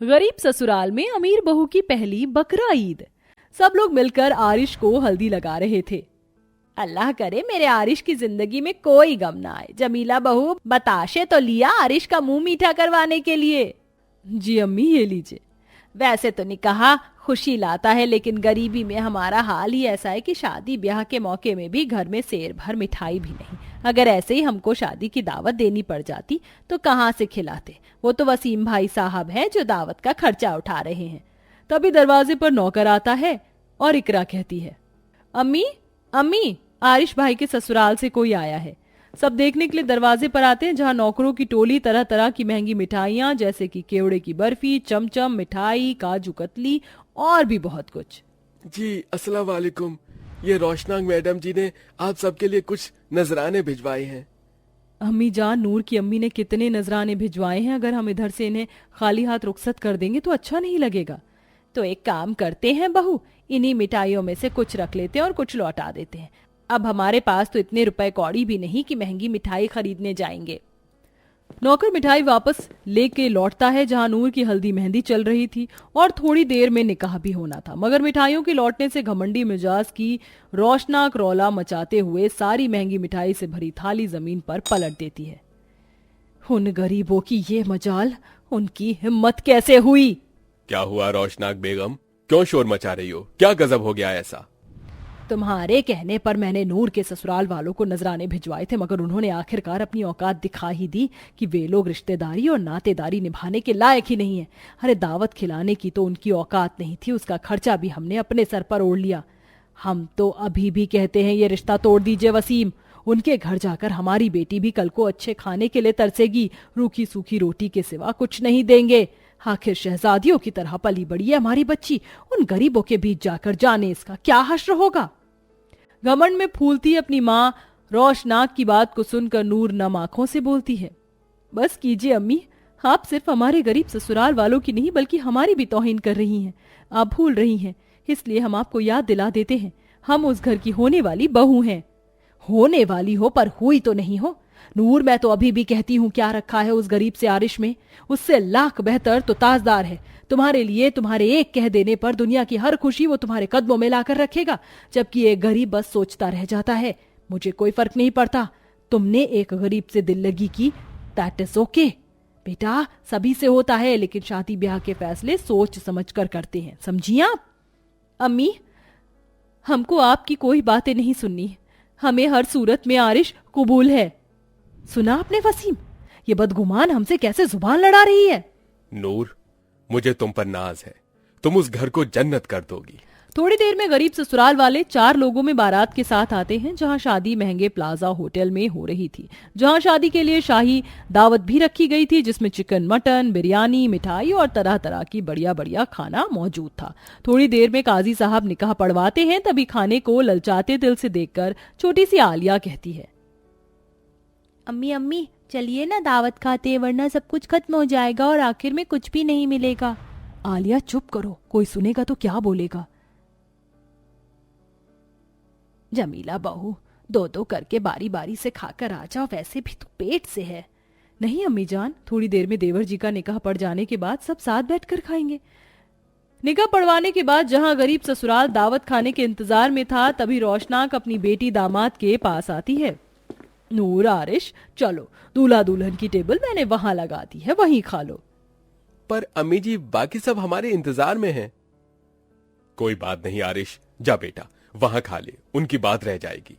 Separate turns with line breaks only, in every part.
गरीब ससुराल में अमीर बहू की पहली बकरा ईद। सब लोग मिलकर आरिश को हल्दी लगा रहे थे। अल्लाह करे मेरे आरिश की जिंदगी में कोई गम ना आए। जमीला बहू बताशे तो लिया आरिश का मुंह मीठा करवाने के लिए। जी अम्मी ये लीजिए। वैसे तो निकाह खुशी लाता है, लेकिन गरीबी में हमारा हाल ही ऐसा है कि शादी ब्याह के मौके में भी घर में सेर भर मिठाई भी नहीं। अगर ऐसे ही हमको शादी की दावत देनी पड़ जाती तो कहाँ से खिलाते। वो तो वसीम भाई साहब हैं जो दावत का खर्चा उठा रहे हैं। तभी दरवाजे पर नौकर आता है और इकरा कहती है, अम्मी अम्मी आरिश भाई के ससुराल से कोई आया है। सब देखने के लिए दरवाजे पर आते हैं, जहाँ नौकरों की टोली तरह तरह की महंगी मिठाइयाँ जैसे कि केवड़े की बर्फी, चमचम मिठाई, काजू कतली और भी बहुत कुछ।
जी अस्सलाम वालेकुम। ये रोशनाक मैडम जी ने आप सबके लिए कुछ नजराने भिजवाए हैं।
अम्मी जान, नूर की अम्मी ने कितने नजराने भिजवाए हैं। अगर हम इधर से इन्हें खाली हाथ रुखसत कर देंगे तो अच्छा नहीं लगेगा। तो एक काम करते हैं बहू, इन्हीं मिठाइयों में से कुछ रख लेते हैं और कुछ लौटा देते हैं। अब हमारे पास तो इतने रुपए कौड़ी भी नहीं कि महंगी मिठाई खरीदने जाएंगे। नौकर मिठाई वापस लेके लौटता है, जहां नूर की हल्दी मेहंदी चल रही थी और थोड़ी देर में निकाह भी होना था। मगर मिठाइयों के लौटने से घमंडी मिजाज की रोशनाक रौला मचाते हुए सारी महंगी मिठाई से भरी थाली जमीन पर पलट देती है। उन गरीबों की ये मजाल, उनकी हिम्मत कैसे हुई।
क्या हुआ रोशनाक बेगम, क्यों शोर मचा रही हो? क्या गजब हो गया ऐसा?
तुम्हारे कहने पर मैंने नूर के ससुराल वालों को नजराने भिजवाए थे, मगर उन्होंने आखिरकार अपनी औकात दिखा ही दी कि वे लोग रिश्तेदारी और नातेदारी निभाने के लायक ही नहीं है। अरे दावत खिलाने की तो उनकी औकात नहीं थी, उसका खर्चा भी हमने अपने सर पर ओढ़ लिया। हम तो अभी भी कहते हैं ये रिश्ता तोड़ दीजिए वसीम। उनके घर जाकर हमारी बेटी भी कल को अच्छे खाने के लिए तरसेगी। रूखी सूखी रोटी के सिवा कुछ नहीं देंगे। आखिर शहजादियों की तरह पली बड़ी है हमारी बच्ची। उन गरीबों के बीच जाकर जाने इसका क्या हश्र होगा। घमंड में फूलती अपनी माँ रोशनाक की बात को सुनकर नूर नम आंखों से बोलती है, बस कीजिए अम्मी, आप सिर्फ हमारे गरीब ससुराल वालों की नहीं बल्कि हमारी भी तौहीन कर रही हैं। आप भूल रही हैं, इसलिए हम आपको याद दिला देते हैं, हम उस घर की होने वाली बहू हैं। होने वाली हो पर हुई तो नहीं हो। नूर, मैं तो अभी भी कहती हूँ क्या रखा है उस गरीब से आरिश में। उससे लाख बेहतर तो ताजदार है। तुम्हारे लिए तुम्हारे एक कह देने पर दुनिया की हर खुशी वो तुम्हारे कदमों में लाकर रखेगा, जबकि एक गरीब बस सोचता रह जाता है मुझे कोई फर्क नहीं पड़ता। तुमने एक गरीब से दिल लगी की, दैट इज ओके। बेटा सभी से होता है, लेकिन शादी ब्याह के फैसले सोच समझ कर करते हैं, समझी आप। अम्मी, हमको आपकी कोई बातें नहीं सुननी। हमें हर सूरत में आरिश कबूल है। सुना आपने वसीम, ये बदगुमान हमसे कैसे जुबान लड़ा रही है।
नूर, मुझे तुम पर नाज है, तुम उस घर को जन्नत कर दोगी।
थोड़ी देर में गरीब ससुराल वाले 4 लोगों में बारात के साथ आते हैं, जहां शादी महंगे प्लाजा होटल में हो रही थी, जहां शादी के लिए शाही दावत भी रखी गई थी, जिसमें चिकन, मटन, बिरयानी, मिठाई और तरह तरह की बढ़िया बढ़िया खाना मौजूद था। थोड़ी देर में काजी साहब निकाह पढ़वाते हैं, तभी खाने को ललचाते दिल से देखकर छोटी सी आलिया कहती है, अम्मी अम्मी चलिए ना दावत खाते, वरना सब कुछ खत्म हो जाएगा और आखिर में कुछ भी नहीं मिलेगा। आलिया चुप करो, कोई सुनेगा तो क्या बोलेगा। जमीला बहू, 2-2 करके बारी बारी से खाकर आ जाओ, वैसे भी तो पेट से है। नहीं अम्मी जान, थोड़ी देर में देवर जी का निकाह पड़ जाने के बाद सब साथ बैठकर खाएंगे। निकाह पड़वाने के बाद जहां गरीब ससुराल दावत खाने के इंतजार में था, तभी रोशनाक अपनी बेटी दामाद के पास आती है। नूर, आरिश चलो, दूल्हा दुल्हन की टेबल मैंने वहां लगा दी है, वहीं खा लो।
पर अम्मी जी बाकी सब हमारे इंतजार में हैं। कोई बात नहीं आरिश, जा बेटा वहां खा ले, उनकी बात रह जाएगी।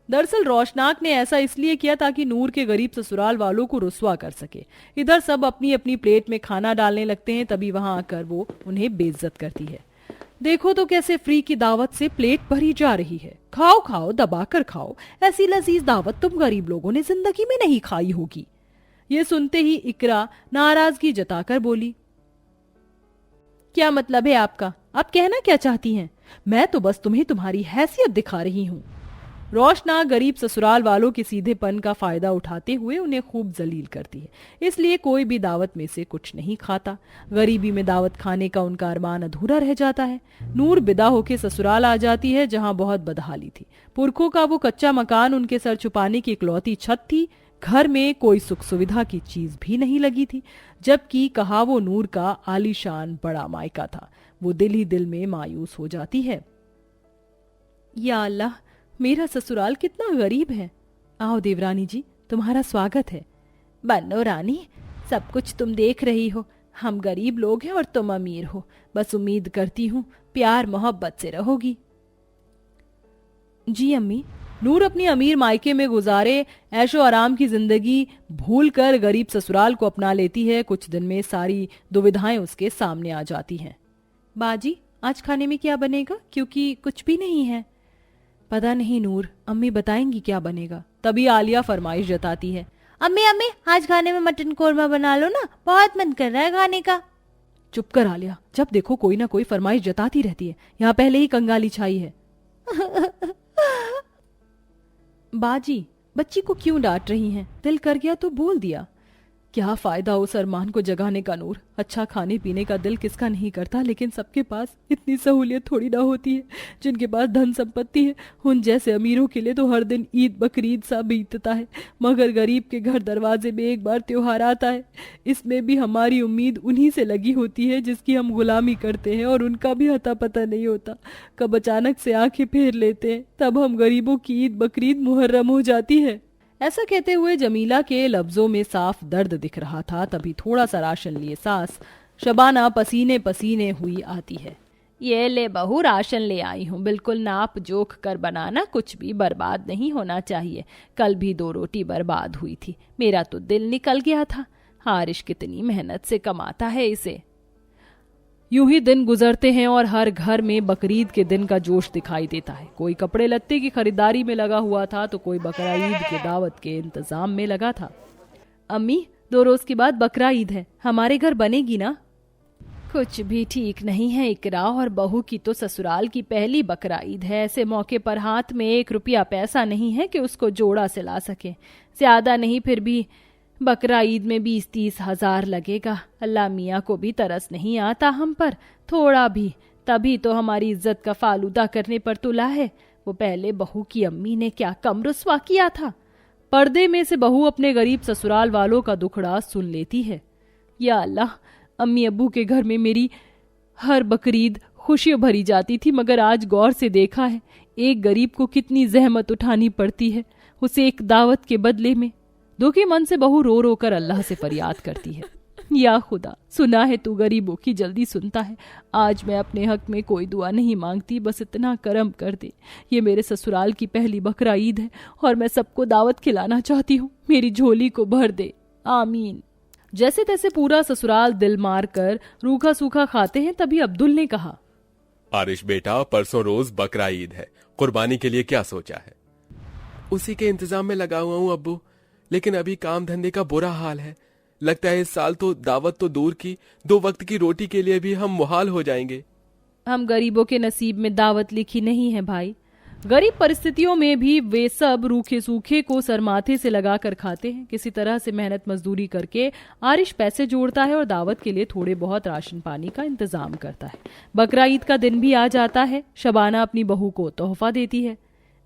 दरअसल रोशनाक ने ऐसा इसलिए किया ताकि नूर के गरीब ससुराल वालों को रुस्वा कर सके। इधर सब अपनी अपनी प्लेट में खाना डालने लगते हैं, तभी वहां आकर वो उन्हें बेइज्जत करती है। देखो तो कैसे फ्री की दावत से प्लेट भरी जा रही है। खाओ खाओ, दबाकर खाओ, ऐसी लजीज दावत तुम गरीब लोगों ने जिंदगी में नहीं खाई होगी। ये सुनते ही इकरा नाराजगी जताकर बोली, क्या मतलब है आपका? आप कहना क्या चाहती हैं? मैं तो बस तुम्हें तुम्हारी हैसियत दिखा रही हूँ। रोशनाक गरीब ससुराल वालों के सीधेपन का फायदा उठाते हुए उन्हें खूब जलील करती है, इसलिए कोई भी दावत में से कुछ नहीं खाता। गरीबी में दावत खाने का उनका अरमान अधूरा रह जाता है। नूर विदा होके ससुराल आ जाती है, जहां बहुत बदहाली थी। पुरखों का वो कच्चा मकान उनके सर छुपाने की इकलौती छत थी। घर में कोई सुख सुविधा की चीज भी नहीं लगी थी, जबकि कहा वो नूर का आलीशान बड़ा मायका था। वो दिल ही दिल में मायूस हो जाती है। या अल्लाह, मेरा ससुराल कितना गरीब है। आओ देवरानी जी, तुम्हारा स्वागत है। बन्नो रानी, सब कुछ तुम देख रही हो। हम गरीब लोग हैं और तुम अमीर हो। बस उम्मीद करती हूँ प्यार मोहब्बत से रहोगी। जी अम्मी। नूर अपनी अमीर मायके में गुजारे ऐशो आराम की जिंदगी भूलकर गरीब ससुराल को अपना लेती है। कुछ दिन में सारी दुविधाएं उसके सामने आ जाती हैं। बाजी, आज खाने में क्या बनेगा? क्योंकि कुछ भी नहीं है। पता नहीं नूर, अम्मी बताएंगी क्या बनेगा। तभी आलिया फरमाइश जताती है,
अम्मी अम्मी, आज खाने में मटन कोरमा बना लो ना, बहुत मन कर रहा है खाने का।
चुप कर आलिया, जब देखो कोई ना कोई फरमाइश जताती रहती है। यहाँ पहले ही कंगाली छाई है। बाजी, बच्ची को क्यों डांट रही हैं? दिल कर गया तो बोल दिया। क्या फायदा उस अरमान को जगाने का नूर। अच्छा खाने पीने का दिल किसका नहीं करता, लेकिन सबके पास इतनी सहूलियत थोड़ी ना होती है। जिनके पास धन संपत्ति है, उन जैसे अमीरों के लिए तो हर दिन ईद बकरीद सा बीतता है, मगर गरीब के घर दरवाजे में एक बार त्योहार आता है। इसमें भी हमारी उम्मीद उन्हीं से लगी होती है जिसकी हम गुलामी करते हैं, और उनका भी अता पता नहीं होता। कब अचानक से आंखें फेर लेते हैं, तब हम गरीबों की ईद बकरीद मुहर्रम हो जाती है। ऐसा कहते हुए जमीला के लफ्जों में साफ दर्द दिख रहा था। तभी थोड़ा सा राशन लिए सास शबाना पसीने पसीने हुई आती है।
ये ले बहू, राशन ले आई हूँ। बिल्कुल नाप जोख कर बनाना, कुछ भी बर्बाद नहीं होना चाहिए। कल भी 2 रोटी बर्बाद हुई थी, मेरा तो दिल निकल गया था। हारिश कितनी मेहनत से कमाता है इसे।
यूं ही दिन गुजरते हैं और हर घर में बकरीद के दिन का जोश दिखाई देता है। कोई कपड़े लत्ते की खरीदारी में लगा हुआ था तो कोई बकरा ईद के दावत के इंतजाम में लगा था। अम्मी, 2 रोज के बाद बकरा ईद है, हमारे घर बनेगी ना?
कुछ भी ठीक नहीं है इकरा, और बहू की तो ससुराल की पहली बकरा ईद है। ऐसे मौके पर हाथ में 1 रुपया पैसा नहीं है कि उसको जोड़ा से ला सके। ज्यादा नहीं, फिर भी बकरा ईद में 20-30 हजार लगेगा। अल्लाह मियाँ को भी तरस नहीं आता हम पर थोड़ा भी, तभी तो हमारी इज्जत का फालूदा करने पर तुला है। वो पहले बहू की अम्मी ने क्या कम रुस्वा किया था। पर्दे में से बहू अपने गरीब ससुराल वालों का दुखड़ा सुन लेती है। या अल्लाह, अम्मी अब्बू के घर में मेरी हर बकरीद खुशियों भरी जाती थी, मगर आज गौर से देखा है एक गरीब को कितनी जहमत उठानी पड़ती है उसे एक दावत के बदले में। दुखी मन से बहू रो रो कर अल्लाह से फरियाद करती है, या खुदा, सुना है तू गरीबों की जल्दी सुनता है। आज मैं अपने हक में कोई दुआ नहीं मांगती, बस इतना करम कर दे। ये मेरे ससुराल की पहली बकरा ईद है और मैं सबको दावत खिलाना चाहती हूँ। मेरी झोली को भर दे, आमीन। जैसे तैसे पूरा ससुराल दिल मार कर रूखा सूखा खाते हैं। तभी अब्दुल ने कहा,
आरिश बेटा, परसों रोज बकरा ईद है, कुर्बानी के लिए क्या सोचा है? उसी के इंतजाम में लगा हुआ हूँ अब्बू, लेकिन अभी काम धंधे का बुरा हाल है। लगता है इस साल तो दावत तो दूर की, 2 वक्त की रोटी के लिए भी हम मुहाल हो जाएंगे।
हम गरीबों के नसीब में दावत लिखी नहीं है भाई। गरीब परिस्थितियों में भी वे सब रूखे सूखे को सरमाथे से लगा कर खाते हैं। किसी तरह से मेहनत मजदूरी करके आरिश पैसे जोड़ता है और दावत के लिए थोड़े बहुत राशन पानी का इंतजाम करता है। बकरा ईद का दिन भी आ जाता है। शबाना अपनी बहू को तोहफा देती है।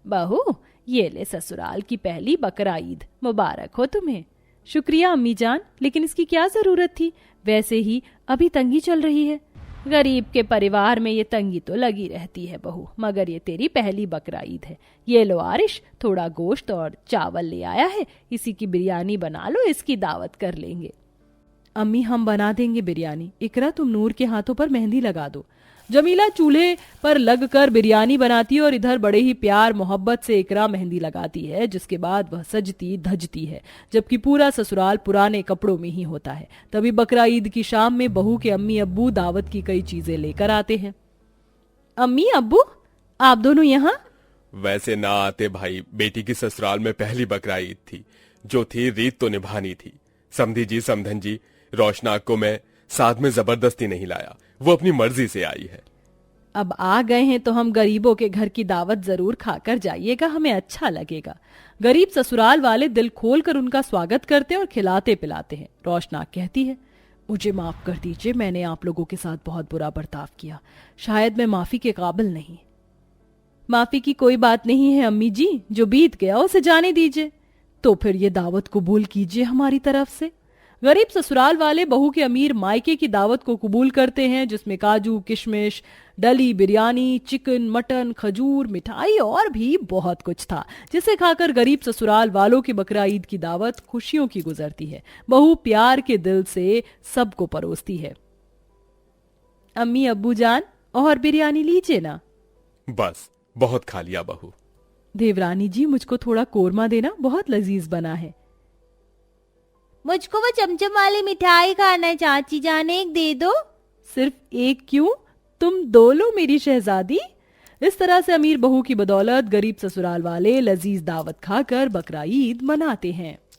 बहू, ये ले ससुराल की पहली बकरा ईद, मुबारक हो तुम्हें।
शुक्रिया अम्मी जान, लेकिन इसकी क्या जरूरत थी? वैसे ही अभी तंगी चल रही है।
गरीब के परिवार में ये तंगी तो लगी रहती है बहू, मगर ये तेरी पहली बकरा ईद है। ये लो आरिश, थोड़ा गोश्त और चावल ले आया है, इसी की बिरयानी बना लो, इसकी दावत कर लेंगे।
अम्मी, हम बना देंगे बिरयानी। इकरा, तुम नूर के हाथों पर मेहंदी लगा दो। जमीला चूल्हे पर लगकर बिरयानी बनाती है और इधर बड़े ही प्यार मोहब्बत से इकरा मेहंदी लगाती है, जिसके बाद वह सजती धजती है, जबकि पूरा ससुराल पुराने कपड़ों में ही होता है। तभी बकरा ईद की शाम में बहू के अम्मी अब्बू दावत की कई चीजें लेकर आते हैं। अम्मी अब्बू, आप दोनों यहाँ?
वैसे ना आते भाई, बेटी की ससुराल में पहली बकरा ईद थी, जो थी रीत तो निभानी थी। समधी जी, समधन जी, रोशनाक को मैं साथ में जबरदस्ती नहीं लाया, वो अपनी मर्जी से आई है।
अब आ गए हैं तो हम गरीबों के घर की दावत जरूर खाकर जाइएगा, हमें अच्छा लगेगा। गरीब ससुराल वाले दिल खोल कर उनका स्वागत करते हैं और खिलाते पिलाते हैं। रोशनाक कहती है, मुझे माफ कर दीजिए, मैंने आप लोगों के साथ बहुत बुरा बर्ताव किया। शायद मैं माफी के काबिल नहीं। माफी की कोई बात नहीं है अम्मी जी, जो बीत गया उसे जाने दीजिए। तो फिर ये दावत कबूल कीजिए हमारी तरफ से। गरीब ससुराल वाले बहू के अमीर मायके की दावत को कबूल करते हैं, जिसमें काजू, किशमिश, डली, बिरयानी, चिकन, मटन, खजूर, मिठाई और भी बहुत कुछ था, जिसे खाकर गरीब ससुराल वालों की बकरा ईद की दावत खुशियों की गुजरती है। बहू प्यार के दिल से सबको परोसती है। अम्मी अब्बू जान, और बिरयानी लीजिए ना।
बस बहुत खा लिया बहू।
देवरानी जी, मुझको थोड़ा कोरमा देना, बहुत लजीज बना है।
मुझको वो चमचम वाली मिठाई खाना है चाची जान, एक दे दो।
सिर्फ एक क्यों, तुम दो लो मेरी शहजादी। इस तरह से अमीर बहू की बदौलत गरीब ससुराल वाले लजीज दावत खाकर बकरा ईद मनाते हैं।